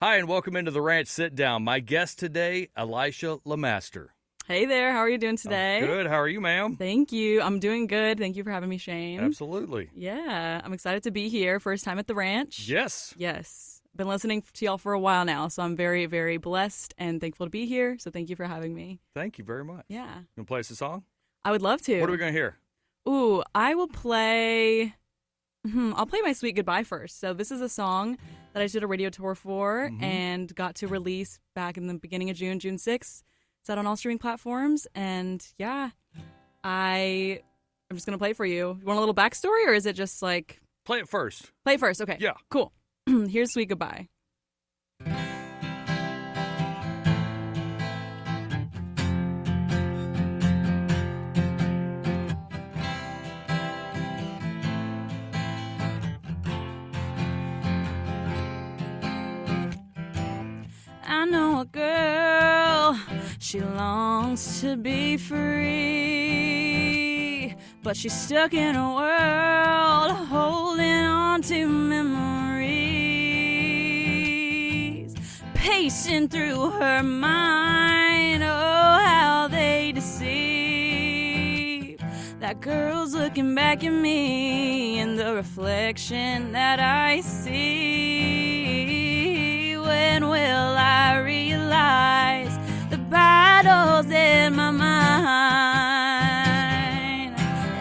Hi, and welcome into the Ranch Sitdown. My guest today, Elysha LeMaster. Hey there, how are you doing today? Good. How are you, ma'am? Thank you. I'm doing good. Thank you for having me, Shane. Absolutely. Yeah, I'm excited to be here. First time at the ranch. Yes. Yes. Been listening to y'all for a while now, so I'm very, very blessed and thankful to be here. So thank you for having me. Thank you very much. Yeah. You want to play us a song? I would love to. What are we going to hear? Ooh, I will play... I'll play My Sweet Goodbye first. So this is a song that I did a radio tour for and got to release back in the beginning of June 6th. It's out on all streaming platforms. And yeah, I'm just going to play it for you. You want a little backstory or is it just like... Play it first. Play it first. Okay. Yeah. Cool. Here's Sweet Goodbye. I know a girl, she longs to be free, but she's stuck in a world holding on to memories, pacing through her mind. Oh, how they deceive. That girl's looking back at me in the reflection that I see. When will I realize the battles in my mind?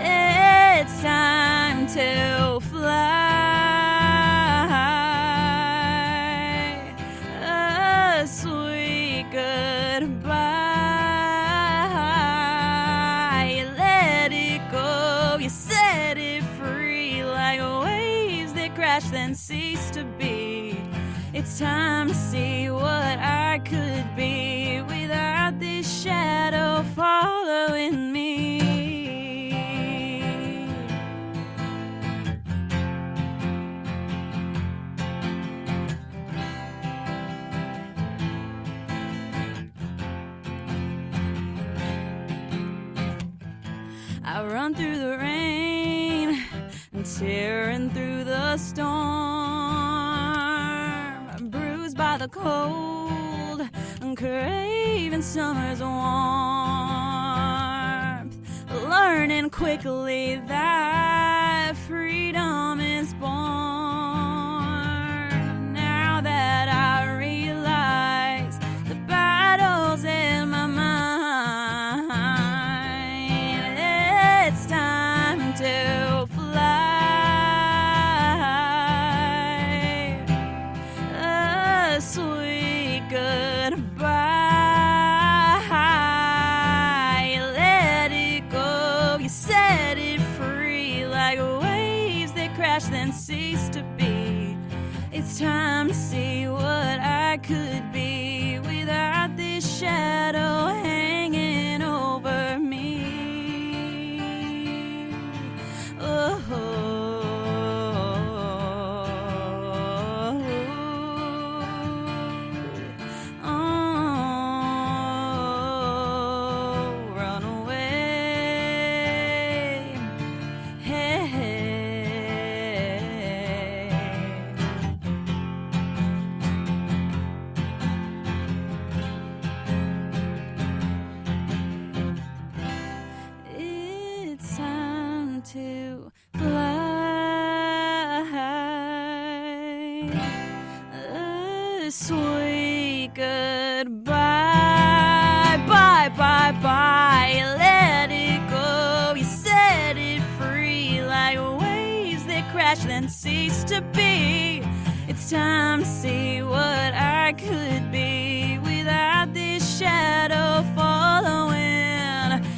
It's time to fly. A sweet goodbye. You let it go, you set it free like waves that crash then cease to be. It's time to see what I could be without this shadow following me. I run through the rain and tearing through the storm, bruised by the cold and craving summer's warmth, learning quickly that freedom is born. Now that I realize the battles in my mind, it's time to fly. Sweet goodbye. You let it go, you set it free like waves that crash then cease to be. It's time to see what I could be without this shadow hanging over me. Oh. To fly, a sweet goodbye, bye, bye, bye. You let it go, you set it free like waves that crash then cease to be. It's time to see what I could be without this shadow following.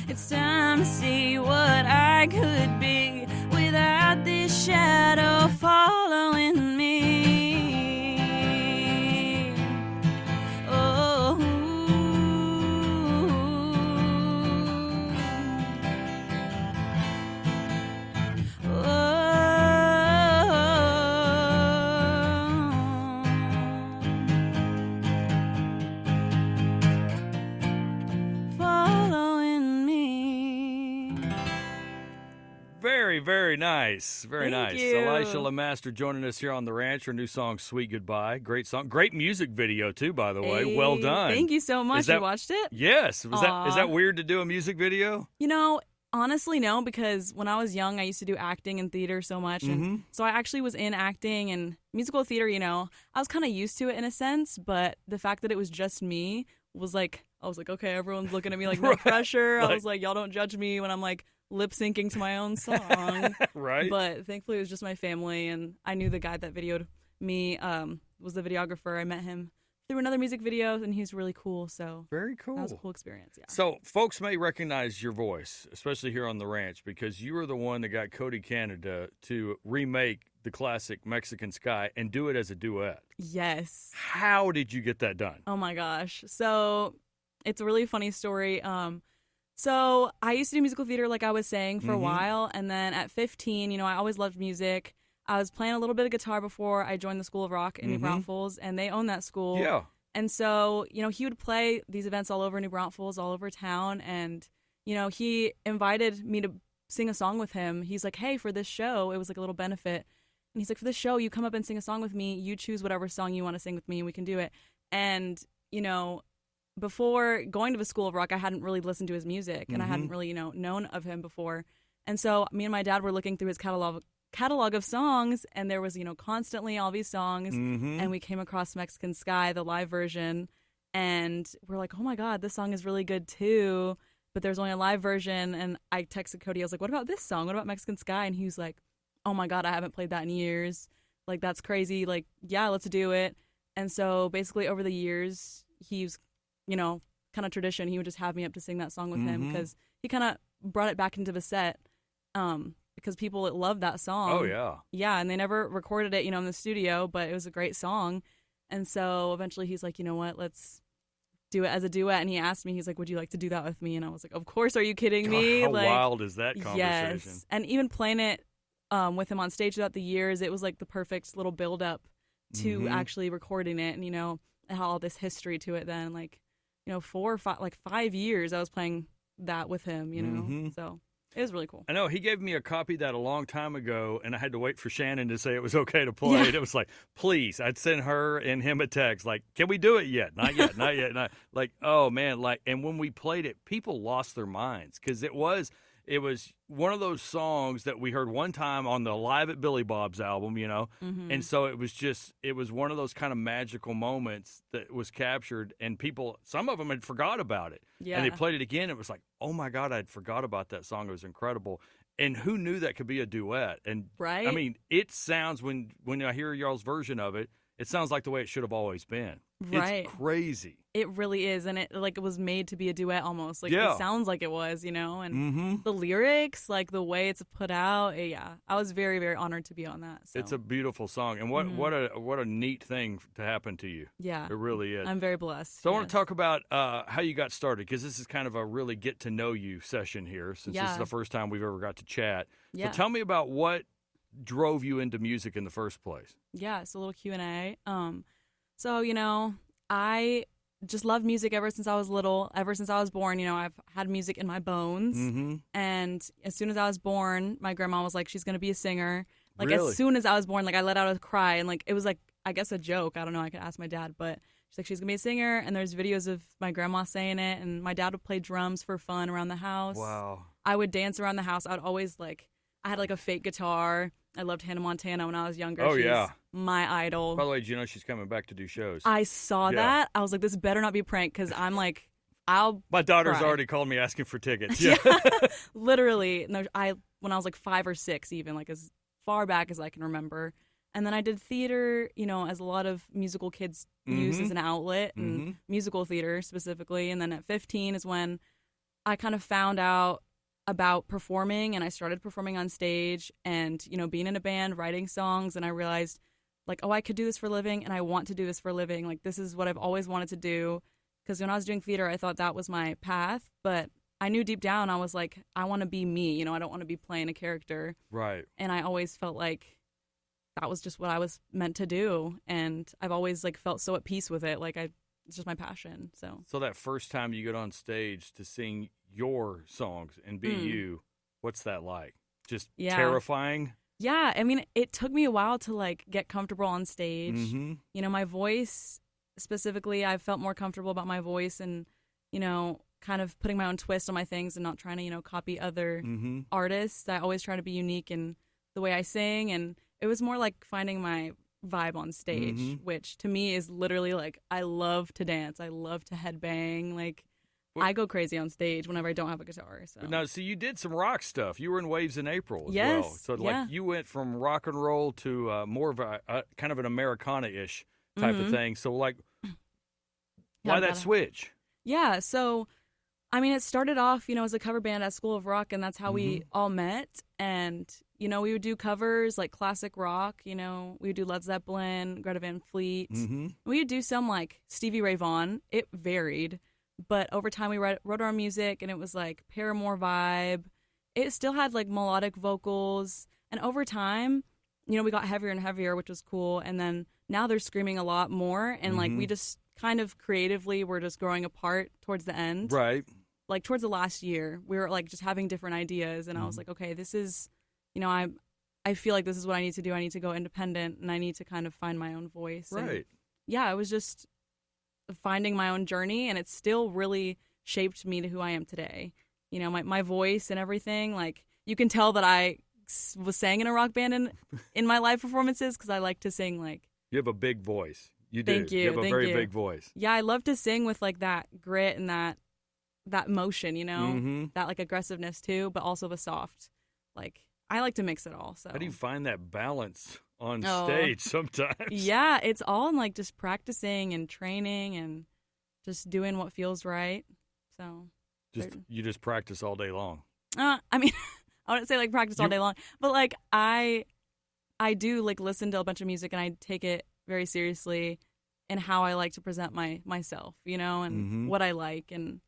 It's time to see what I could be without this shadow following me. Oh, oh. Very, very nice. Very Thank nice. you. Elysha LeMaster joining us here on the ranch. Her new song, Sweet Goodbye. Great song. Great music video, too, by the way. Well Hey, done. Thank you so much. You watched it? Yes. Is Aw. that weird to do a music video? You know, honestly, no, because when I was young, I used to do acting and theater so much. And so I actually was in acting and musical theater, I was kind of used to it in a sense. But the fact that it was just me was like, I was like, okay, everyone's looking at me like, no pressure. I was like, y'all don't judge me when I'm like lip syncing to my own song. Right. But thankfully, it was just my family. And I knew the guy that videoed me was the videographer. I met him through another music video, and he's really cool. So very cool. That was a cool experience. Yeah. So folks may recognize your voice, especially here on the ranch, because you were the one that got Cody Canada to remake the classic Mexican Sky and do it as a duet. Yes. How did you get that done? Oh my gosh. So it's a really funny story. So I used to do musical theater, like I was saying, for a while, and then at 15, I always loved music. I was playing a little bit of guitar before I joined the School of Rock in New Braunfels, and they own that school. Yeah. And so, he would play these events all over New Braunfels, all over town, and, he invited me to sing a song with him. He's like, hey, for this show, it was like a little benefit. And he's like, for this show, you come up and sing a song with me. You choose whatever song you want to sing with me, and we can do it. And, before going to the School of Rock, I hadn't really listened to his music, and I hadn't really, known of him before. And so me and my dad were looking through his catalog of songs, and there was constantly all these songs, and we came across Mexican Sky, the live version, and we're like, oh my god, this song is really good too, but there's only a live version. And I texted Cody, I was like, what about this song, what about Mexican Sky? And he was like, oh my god, I haven't played that in years, like that's crazy, like yeah, let's do it. And so basically over the years, he's kind of tradition, he would just have me up to sing that song with him, because he kind of brought it back into the set, because people love that song. Oh, yeah. Yeah, and they never recorded it, in the studio, but it was a great song. And so eventually he's like, you know what, let's do it as a duet. And he asked me, he's like, would you like to do that with me? And I was like, of course, are you kidding me? How like, wild is that conversation? Yes. And even playing it with him on stage throughout the years, it was like the perfect little build-up to actually recording it. And, it had all this history to it then. Like, 4 or 5, like 5 years I was playing that with him, So it was really cool. I know he gave me a copy of that a long time ago, and I had to wait for Shannon to say it was okay to play it. It was like, please, I'd send her and him a text like, can we do it yet? Not yet, not yet. Not like, oh man, like, and when we played it, people lost their minds, because it was one of those songs that we heard one time on the Live at Billy Bob's album, and so it was one of those kind of magical moments that was captured, and some of them had forgot about it. Yeah. And they played it again. It was like, oh my God, I'd forgot about that song. It was incredible. And who knew that could be a duet? And right? I mean, it sounds, when I hear y'all's version of it, it sounds like the way it should have always been. Right. It's crazy. It really is, and it was made to be a duet almost. Like, yeah. It sounds like it was, and the lyrics, like the way it's put out, yeah. I was very, very honored to be on that. So. It's a beautiful song, and what a neat thing to happen to you. Yeah. It really is. I'm very blessed. So I want to talk about how you got started, because this is kind of a really get to know you session here, since this is the first time we've ever got to chat. Yeah. So tell me about what drove you into music in the first place. Yeah, it's a little Q&A. So, I just loved music ever since I was little. Ever since I was born, I've had music in my bones. And as soon as I was born, my grandma was like, she's going to be a singer. Like, really? As soon as I was born, like, I let out a cry. And, like, it was, like, I guess a joke. I don't know. I could ask my dad. But she's like, she's going to be a singer. And there's videos of my grandma saying it. And my dad would play drums for fun around the house. Wow. I would dance around the house. I would always, like, I had, like, a fake guitar. I loved Hannah Montana when I was younger. Oh, she's yeah. my idol. By the way, did you know she's coming back to do shows? I saw that. I was like, this better not be a prank, because I'm like, My daughter's cry. already called me asking for tickets. Yeah. Literally. No, when I was like 5 or 6, even, like as far back as I can remember. And then I did theater, as a lot of musical kids use as an outlet, and musical theater specifically. And then at 15 is when I kind of found out about performing, and I started performing on stage and, being in a band, writing songs, and I realized, like, oh, I could do this for a living, and I want to do this for a living. Like, this is what I've always wanted to do, because when I was doing theater, I thought that was my path, but I knew deep down, I was like, I want to be me, I don't want to be playing a character. Right. And I always felt like that was just what I was meant to do, and I've always, like, felt so at peace with it, like, it's just my passion, so. So that first time you get on stage to sing your songs and be you, what's that like? just Yeah. terrifying? Yeah, I mean, it took me a while to like get comfortable on stage. Mm-hmm. You know, my voice specifically, I felt more comfortable about my voice and, you know, kind of putting my own twist on my things and not trying to, you know, copy other Mm-hmm. artists. I always try to be unique in the way I sing, and it was more like finding my vibe on stage, Mhm. which to me is literally like I love to dance. I love to headbang. Like Well- I go crazy on stage whenever I don't have a guitar. So Now, see, you did some rock stuff. You were in Waves in April as Yes, well. So, yeah. like, you went from rock and roll to more of a kind of an Americana-ish type of Mhm. thing. So, like, Yeah, why I've that gotta- switch? Yeah, so I mean, it started off, you know, as a cover band at School of Rock, and that's how we all met. And, you know, we would do covers like classic rock, you know, we would do Led Zeppelin, Greta Van Fleet. Mm-hmm. We would do some like Stevie Ray Vaughan. It varied, but over time we wrote our music, and it was like Paramore vibe. It still had like melodic vocals, and over time, you know, we got heavier and heavier, which was cool. And then now they're screaming a lot more, and like we just kind of creatively were just growing apart towards the end. Right. Like towards the last year, we were like just having different ideas, and I was like, okay, this is, you know, I feel like this is what I need to do. I need to go independent, and I need to kind of find my own voice. And Right. yeah, it was just finding my own journey, and it still really shaped me to who I am today. You know, my voice and everything. Like you can tell that I was sang in a rock band in my live performances because I like to sing like. You have a big voice. You do. Thank you. You have a Thank very you. big voice. Yeah, I love to sing with like that grit and that motion, you know, Mhm. that like aggressiveness too, but also the soft. Like I like to mix it all. So How do you find that balance on Oh. stage sometimes? yeah, it's all in like just practicing and training and just doing what feels right. So You just practice all day long. I mean, I wouldn't say like practice all You- day long, but like I do like listen to a bunch of music, and I take it very seriously in how I like to present myself, you know, and Mhm. what I like, and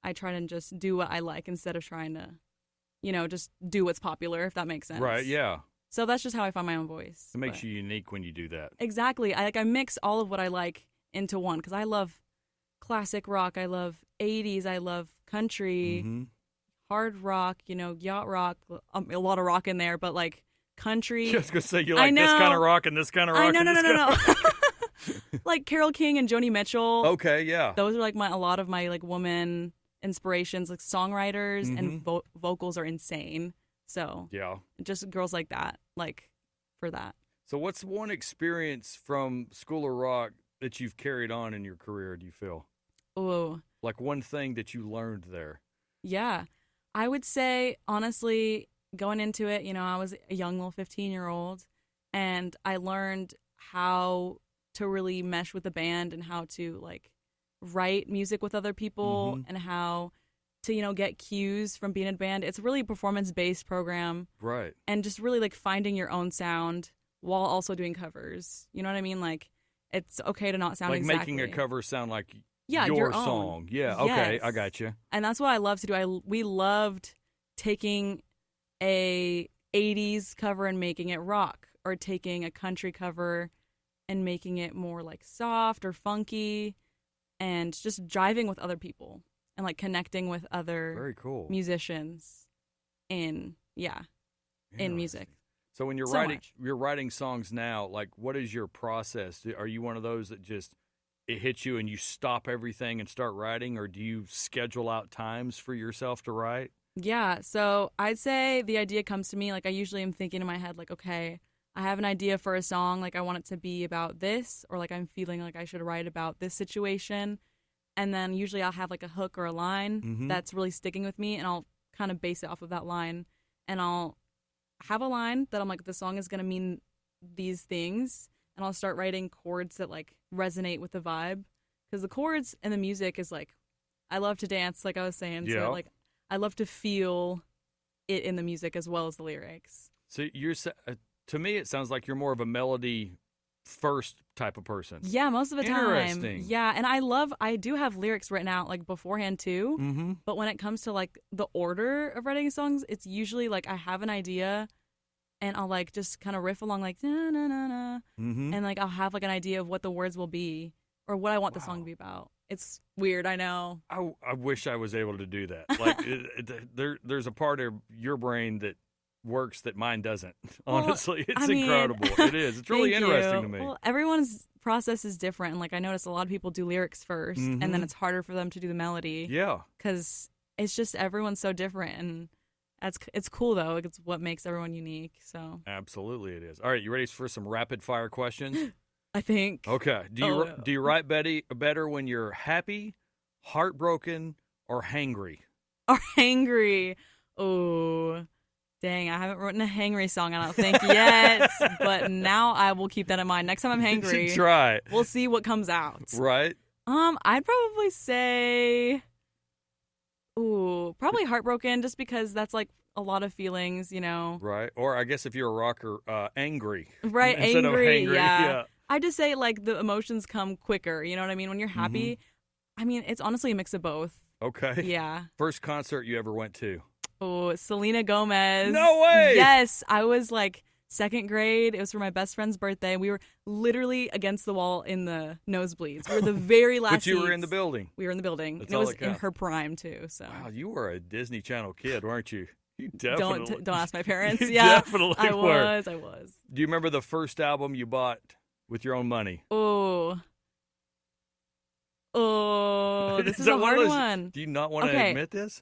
I try to just do what I like instead of trying to, you know, just do what's popular, if that makes sense. Right, yeah. So that's just how I find my own voice. It makes But- you unique when you do that. Exactly. I mix all of what I like into one because I love classic rock, I love 80s, I love country, Mhm. hard rock, you know, yacht rock, a lot of rock in there, but like country. Just gonna say you I like this kind know. of rock and this kind of rock. I know, and no, this no, no, kind no. Like Carole King and Joni Mitchell. Okay, yeah. Those are like a lot of my like woman inspirations, like songwriters and vocals are insane. So Yeah. just girls like that, like for that. So what's one experience from School of Rock that you've carried on in your career, do you feel? Ooh, Like one thing that you learned there? yeah. I would say, honestly, going into it, you know, I was a young little 15-year-old, and I learned how to really mesh with the band and how to, like, write music with other people and how to, you know, get cues from being in a band. It's really a performance-based program, Right. and just really, like, finding your own sound while also doing covers. You know what I mean? Like, it's okay to not sound Like exactly. making a cover sound like Yeah, your your own. song. Yeah, okay, Yes. I got you. And that's what I love to do. We loved taking a 80s cover and making it rock, or taking a country cover and making it more like soft or funky, and just driving with other people and like connecting with other Very cool. musicians in music. So when you're So much. writing songs now, like what is your process? Are you one of those that just it hits you and you stop everything and start writing, or do you schedule out times for yourself to write? Yeah, so I'd say the idea comes to me, like I usually am thinking in my head, like, okay, I have an idea for a song, like I want it to be about this, or like I'm feeling like I should write about this situation. And then usually I'll have like a hook or a line that's really sticking with me, and I'll kind of base it off of that line. And I'll have a line that I'm like, the song is going to mean these things, and I'll start writing chords that like resonate with the vibe. Because the chords and the music is like, I love to dance, like I was saying. Yeah. So like, I love to feel it in the music as well as the lyrics. So to me, it sounds like you're more of a melody first type of person. Yeah, most of the time. Interesting. Yeah, and I do have lyrics written out like beforehand too. Mm-hmm. But when it comes to like the order of writing songs, it's usually like I have an idea, and I'll like just kind of riff along like na na na na, Mm-hmm. and like I'll have like an idea of what the words will be or what I want the song to be about. It's weird, I know. I wish I was able to do that. Like there's a part of your brain that works that mine doesn't. Well, Honestly, it's I mean, incredible. It is. It's really thank interesting you. to me. Well, everyone's process is different. And like I noticed a lot of people do lyrics 1st, and then Mhm. it's harder for them to do the melody. Yeah. Because it's just everyone's so different, and it's cool though. It's what makes everyone unique. So Absolutely, it is. All right, you ready for some rapid fire questions? I think Okay. Oh, Do you write better when you're happy, heartbroken, or hangry? are angry. Oh, dang! I haven't written a hangry song, I don't think yet. But now I will keep that in mind. Next time I'm You hangry, should try it. we'll see what comes out. Right? I'd probably say, probably heartbroken, just because that's like a lot of feelings, Right. Or I guess if you're a rocker, angry. Right, Instead of angry, hangry. yeah. I just say like the emotions come quicker. You know what I mean? When you're happy, I mean it's honestly a mix of both. Okay. Yeah. First concert you ever went to? Oh, Selena Gomez. No way! Yes, I was like 2nd grade. It was for my best friend's birthday. We were literally against the wall in the nosebleeds. We were the very last But you were seats. in the building. We were in the building. That's And it all was that in counts. her prime too. So Wow, you were a Disney Channel kid, weren't you? You definitely. don't ask my parents. You Yeah, definitely I were. was. Do you remember the first album you bought with your own money? Oh, this is that a one of hard those- one. Do you not want to Okay. admit this?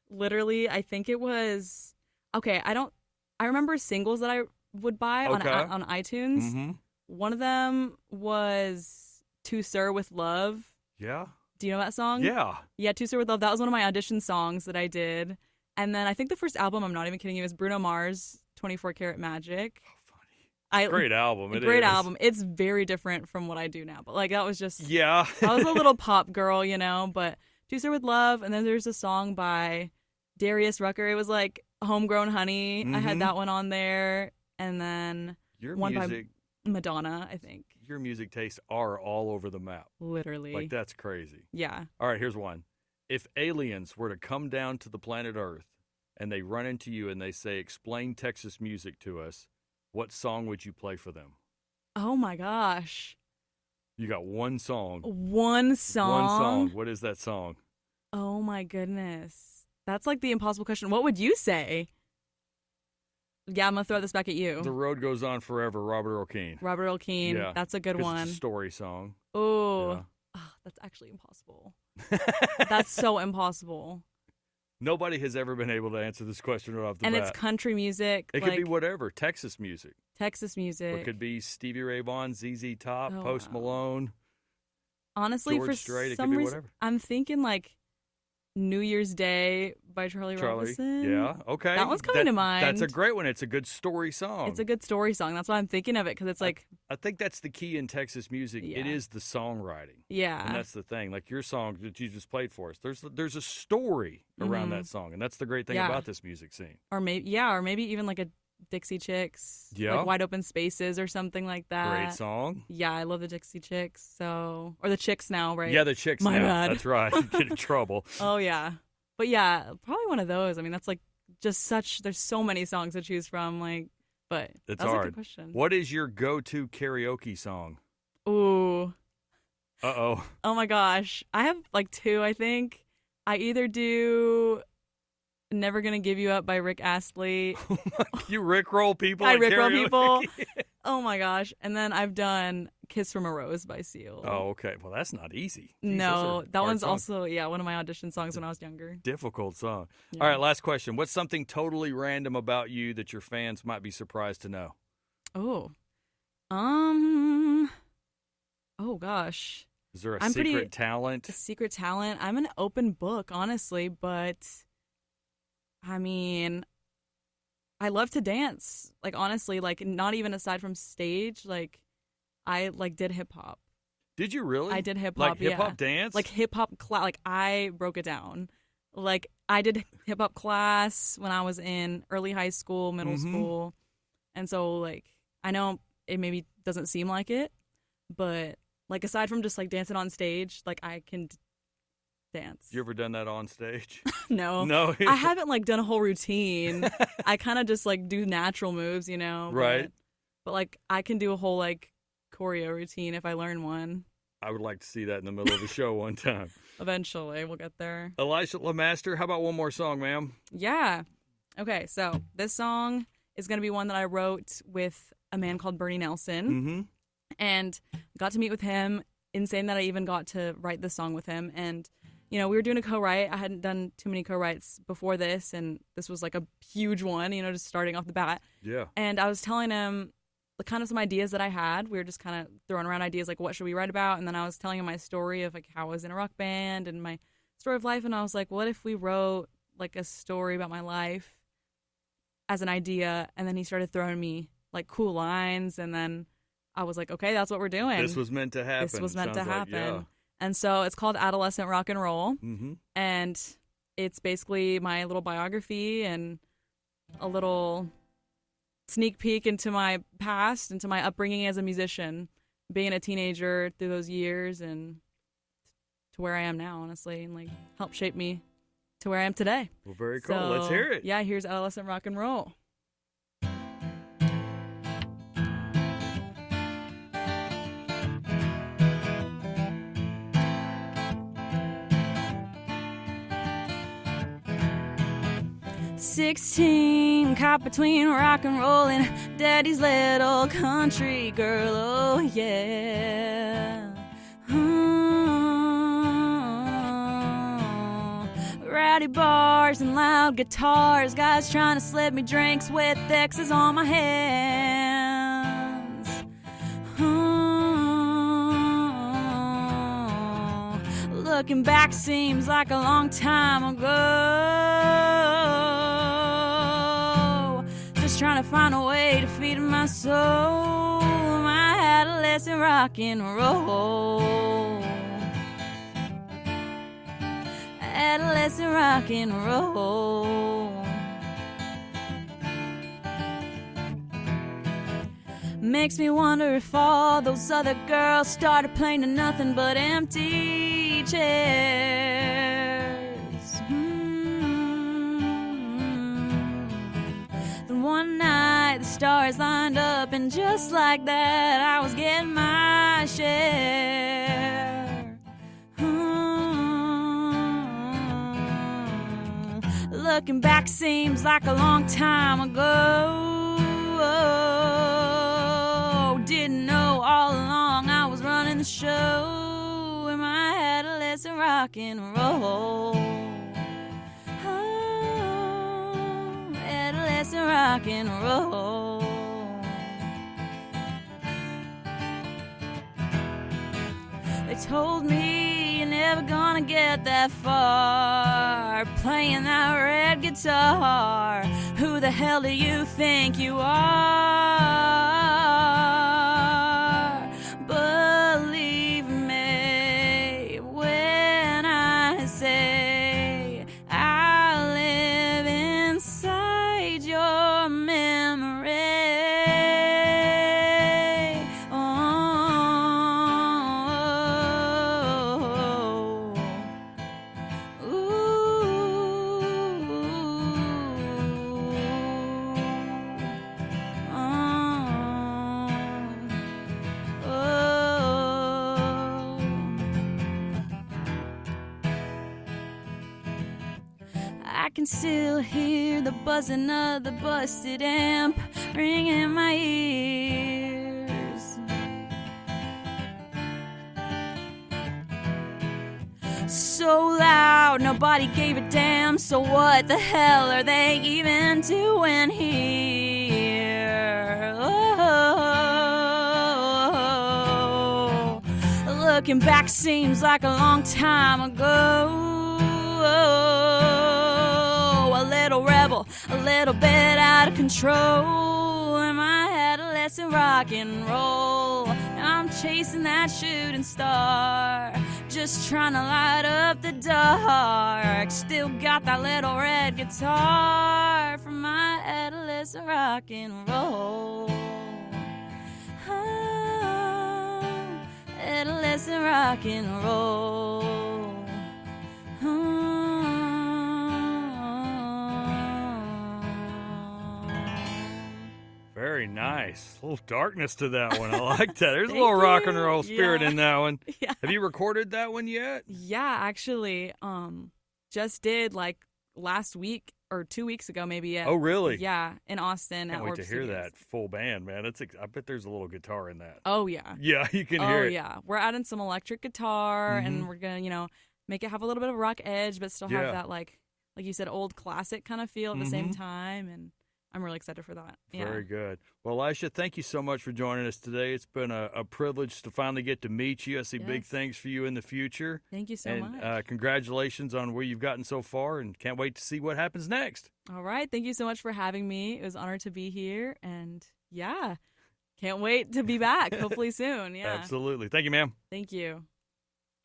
Literally, I think it was okay. I remember singles that I would buy Okay. on iTunes. Mm-hmm. One of them was "To Sir with Love." Yeah. Do you know that song? Yeah. Yeah, "To Sir with Love." That was one of my audition songs that I did. And then I think the first album, I'm not even kidding you, is Bruno Mars, 24 Karat Magic. Oh, funny. I Great album. It great is. album. It's very different from what I do now, but like that was just Yeah. I was a little pop girl, but "To Sir with Love," and then there's a song by Darius Rucker. It was like "Homegrown Honey." I had Mhm. that one on there, and then Your one music, by Madonna, I think. your music tastes are all over the map. Literally. Like that's crazy. Yeah. All right, here's one. If aliens were to come down to the planet Earth and they run into you and they say, "Explain Texas music to us," what song would you play for them? Oh my gosh. You got one song. One song. One song. What is that song? Oh my goodness. That's like the impossible question. What would you say? Yeah, I'm gonna throw this back at you. The Road Goes On Forever, Robert Earl Keen. Robert Earl Keen. Yeah, That's a good 'Cause one. It's a story song. Oh. Yeah. That's actually impossible. That's so impossible. Nobody has ever been able to answer this question right off the And bat. it's country music. It like could be whatever. Texas music. Texas Or music. it could be Stevie Ray Vaughan, ZZ Top, Oh, Post wow. Malone. Honestly, George for Strait, it could some be reason, whatever. I'm thinking like New Year's Day by Charlie Robinson. Yeah, okay. That one's coming to mind. That's a great one. It's a good story song. It's a good story song. That's why I'm thinking of it, because it's like, I think that's the key in Texas music. It Yeah. is the songwriting. yeah. And that's the thing. Like your song that you just played for us, there's a story around that song. And that's the great thing Yeah. about this music scene. or maybe even like a Dixie Chicks. Yeah. Like Wide Open Spaces or something like that. Great song. Yeah, I love the Dixie Chicks. Or the Chicks now, right? Yeah, the Chicks My now. bad. That's right. You get in trouble. Oh, yeah. But yeah, probably one of those. I mean, that's like just there's so many songs to choose from. But It's that's a hard. good question. What is your go-to karaoke song? Ooh. Uh-oh. Oh my gosh. I have like two, I think. I either do Never Gonna Give You Up by Rick Astley. You Rickroll people I at Rickroll karaoke? people. Oh my gosh. And then I've done Kiss from a Rose by Seal. Oh, okay. Well, that's not easy. Jeez, No, those are that hard one's songs. also, one of my audition songs when I was younger. Difficult song. Yeah. All right, last question. What's something totally random about you that your fans might be surprised to know? Oh. Oh gosh. Is there a I'm secret pretty- talent? A secret talent. I'm an open book, honestly, but I mean, I love to dance. Like honestly, like not even aside from stage, like I like did hip hop. Did you really? I did hip Like hop, hip hop yeah. dance? Like hip hop like I broke it down. Like I did hip hop class when I was in early high school, middle Mhm. school. And so like I know it maybe doesn't seem like it, but like aside from just like dancing on stage, like I can dance. You ever done that on stage? No. No. I haven't like done a whole routine. I kind of just like do natural moves, Right. But like I can do a whole like choreo routine if I learn one. I would like to see that in the middle of the show one time. Eventually, we'll get there. Elysha LeMaster, how about one more song, ma'am? Yeah. Okay, so this song is going to be one that I wrote with a man called Bernie Nelson. Mm-hmm. And got to meet with him. Insane that I even got to write this song with him. And, we were doing a co-write. I hadn't done too many co-writes before this, and this was like a huge one, just starting off the bat. Yeah. And I was telling him the kind of some ideas that I had. We were just kind of throwing around ideas like, what should we write about? And then I was telling him my story of like how I was in a rock band and my story of life. And I was like, what if we wrote like a story about my life as an idea? And then he started throwing me like cool lines, and then I was like, okay, that's what we're doing. This was meant to happen. This was meant to happen. Yeah. And so it's called Adolescent Rock and Roll. Mm-hmm. And it's basically my little biography and a little sneak peek into my past, into my upbringing as a musician, being a teenager through those years and to where I am now, honestly, and like help shape me to where I am today. Well, very cool. So, Let's hear it. Yeah, here's Adolescent Rock and Roll. 16, caught between rock and roll and daddy's little country girl, oh yeah. Rowdy bars and loud guitars, guys trying to slip me drinks with X's on my hands. Looking back seems like a long time ago. Just trying to find a way to feed my soul, my adolescent rock and roll. Adolescent rock and roll. Makes me wonder if all those other girls started playing to nothing but empty chairs. Then one night the stars lined up, and just like that I was getting my share. Looking back seems like a long time ago. Didn't know all along I was running the show in my adolescent rock and roll. Oh, adolescent rock and roll. They told me you're never gonna get that far playing that red guitar. Who the hell do you think you are? Believe me when I say I live inside your memory. I can still hear the buzzing of the busted amp ringing in my ears. So loud, nobody gave a damn. So what the hell are they even doing here? Oh, looking back seems like a long time ago. A little rebel, a little bit out of control in my adolescent rock and roll. Now I'm chasing that shooting star, just trying to light up the dark. Still got that little red guitar from my adolescent rock and roll. Oh, adolescent rock and roll. Very nice. A little darkness to that one. I like that. There's a little rock and roll spirit in that one. Yeah. Have you recorded that one yet? Yeah, actually, just did like last week or 2 weeks ago, maybe. Oh, really? Yeah, in Austin at Can't wait Orb to hear Studios. that full band, man. I bet there's a little guitar in that. Oh, yeah. Yeah, you can Oh, hear it. yeah. We're adding some electric guitar, Mhm. and we're going to, make it have a little bit of rock edge, but still have that, like you said, old classic kind of feel at the same time. And I'm really excited for that. Yeah. Very good. Well, Elysha, thank you so much for joining us today. It's been a privilege to finally get to meet you. I see big things for you in the future. Thank you so much. And congratulations on where you've gotten so far, and can't wait to see what happens next. All right. Thank you so much for having me. It was an honor to be here. And yeah, can't wait to be back, hopefully soon. Yeah. Absolutely. Thank you, ma'am. Thank you.